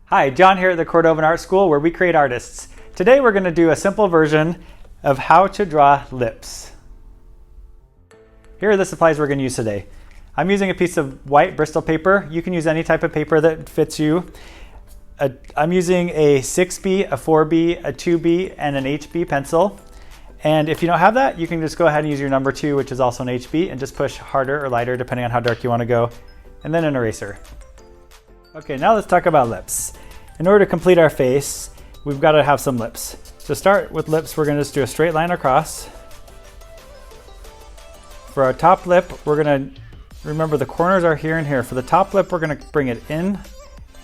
Hi, John here at the Cordovan Art School where we create artists. Today we're going to do a simple version of how to draw lips. Here are the supplies we're going to use today. I'm using a piece of white Bristol paper. You can use any type of paper that fits you. I'm using a 6B, a 4B, a 2B, and an HB pencil. And if you don't have that, you can just go ahead and use your number 2, which is also an HB, and just push harder or lighter depending on how dark you want to go, and then an eraser. Okay, now let's talk about lips. In order to complete our face, we've got to have some lips. To start with lips, we're going to just do a straight line across. For our top lip, we're going to remember the corners are here and here. For the top lip, we're going to bring it in.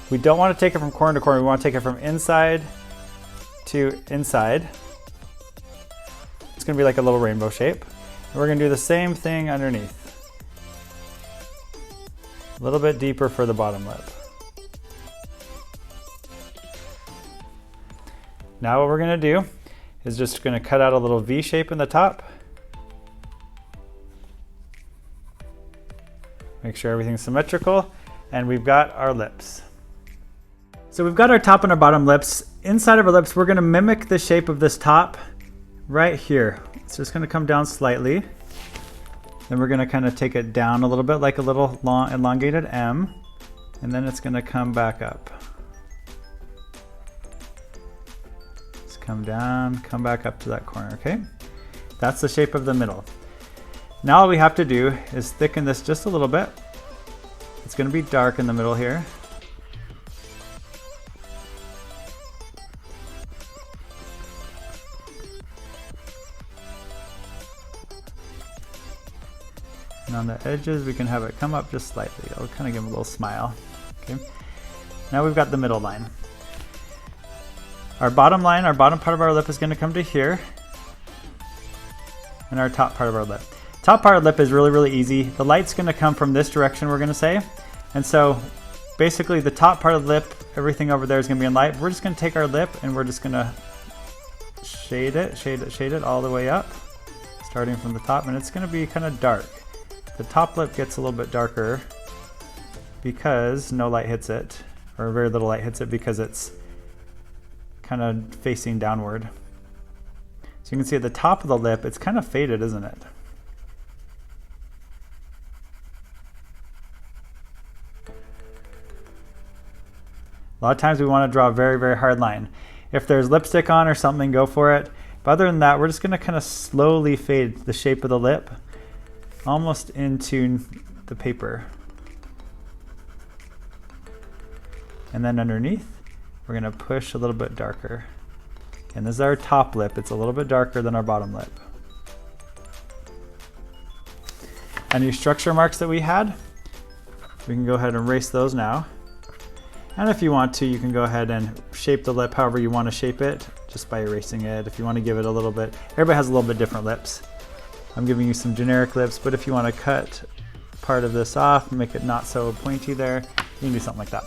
We don't want to take it from corner to corner. We want to take it from inside to inside. It's going to be like a little rainbow shape. And we're going to do the same thing underneath. A little bit deeper for the bottom lip. Now what we're going to do is just going to cut out a little V shape in the top. Make sure everything's symmetrical, and we've got our lips. So we've got our top and our bottom lips. Inside of our lips, we're going to mimic the shape of this top right here. It's just going to come down slightly. Then we're going to kind of take it down a little bit like a little long elongated M, and then it's going to come back up. Just come down, come back up to that corner, okay? That's the shape of the middle. Now all we have to do is thicken this just a little bit. It's going to be dark in the middle here. And on the edges, we can have it come up just slightly. I'll kind of give them a little smile. Okay. Now we've got the middle line. Our bottom line, our bottom part of our lip is going to come to here. And our top part of our lip. Top part of the lip is really, really easy. The light's going to come from this direction, we're going to say. And so basically the top part of the lip, everything over there is going to be in light. We're just going to take our lip and we're just going to shade it all the way up, starting from the top. And it's going to be kind of dark. The top lip gets a little bit darker because no light hits it, or very little light hits it because it's kind of facing downward. So you can see at the top of the lip, it's kind of faded, isn't it? A lot of times we want to draw a very, very hard line. If there's lipstick on or something, go for it. But other than that, we're just going to kind of slowly fade the shape of the lip almost into the paper. And then underneath, we're going to push a little bit darker. And this is our top lip. It's a little bit darker than our bottom lip. Any structure marks that we had, we can go ahead and erase those now. And if you want to, you can go ahead and shape the lip however you want to shape it, just by erasing it. If you want to give it a little bit, everybody has a little bit different lips. I'm giving you some generic lips, but if you want to cut part of this off, make it not so pointy there, you can do something like that.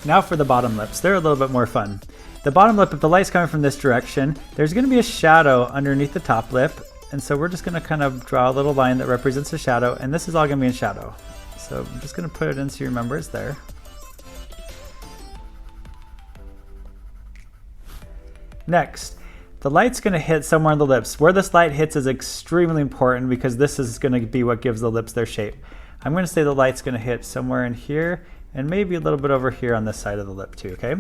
Now for the bottom lips. They're a little bit more fun. The bottom lip, if the light's coming from this direction, there's going to be a shadow underneath the top lip. And so we're just going to kind of draw a little line that represents a shadow, and this is all going to be in shadow. So I'm just going to put it in so you remember it's there. Next, the light's going to hit somewhere on the lips. Where this light hits is extremely important because this is going to be what gives the lips their shape. I'm going to say the light's going to hit somewhere in here and maybe a little bit over here on this side of the lip too, okay?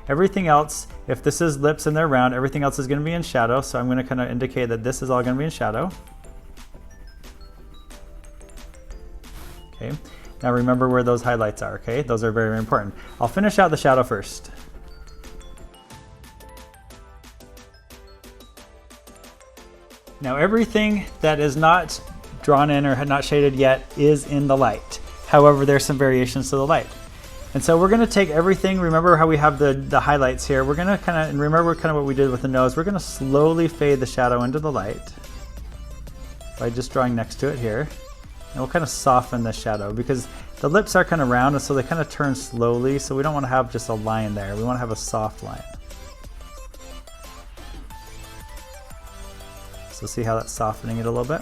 Everything else, if this is lips and they're round, everything else is going to be in shadow. So I'm going to kind of indicate that this is all going to be in shadow. Okay, now remember where those highlights are, okay? Those are very, very important. I'll finish out the shadow first. Now everything that is not drawn in or not shaded yet is in the light. However, there's some variations to the light. And so we're going to take everything, remember how we have the highlights here, we're going to kind of, and remember kind of what we did with the nose, we're going to slowly fade the shadow into the light by just drawing next to it here. And we'll kind of soften the shadow because the lips are kind of round and so they kind of turn slowly, so we don't want to have just a line there, we want to have a soft line. So see how that's softening it a little bit?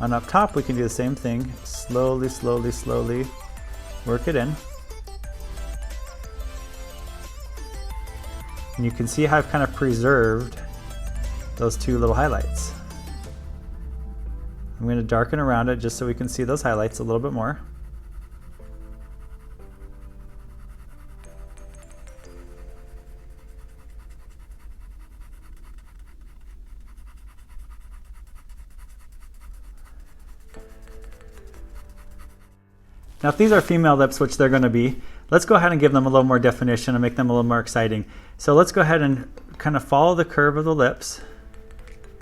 On up top, we can do the same thing. Slowly, slowly, slowly work it in. And you can see how I've kind of preserved those two little highlights. I'm going to darken around it just so we can see those highlights a little bit more. Now if these are female lips, which they're going to be, let's go ahead and give them a little more definition and make them a little more exciting. So let's go ahead and kind of follow the curve of the lips,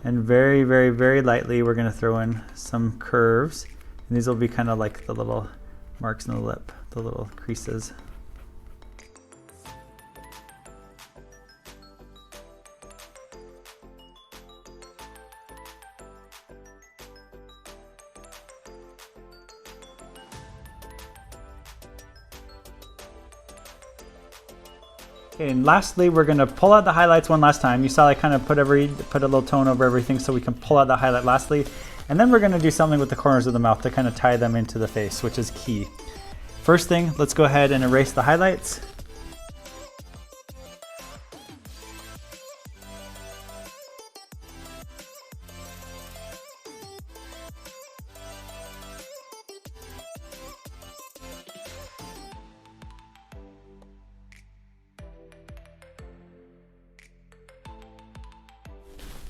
and very, very, very lightly we're going to throw in some curves. And these will be kind of like the little marks in the lip, the little creases. Okay, and lastly, we're going to pull out the highlights one last time. You saw I kind of put a little tone over everything so we can pull out the highlight lastly. And then we're going to do something with the corners of the mouth to kind of tie them into the face, which is key. First thing, let's go ahead and erase the highlights.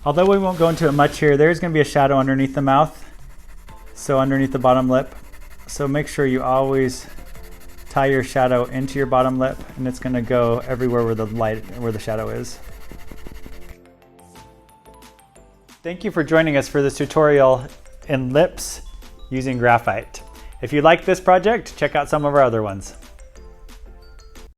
Although we won't go into it much here, there's going to be a shadow underneath the mouth, so underneath the bottom lip. So make sure you always tie your shadow into your bottom lip, and it's going to go everywhere where the shadow is. Thank you for joining us for this tutorial in lips using graphite. If you like this project, check out some of our other ones.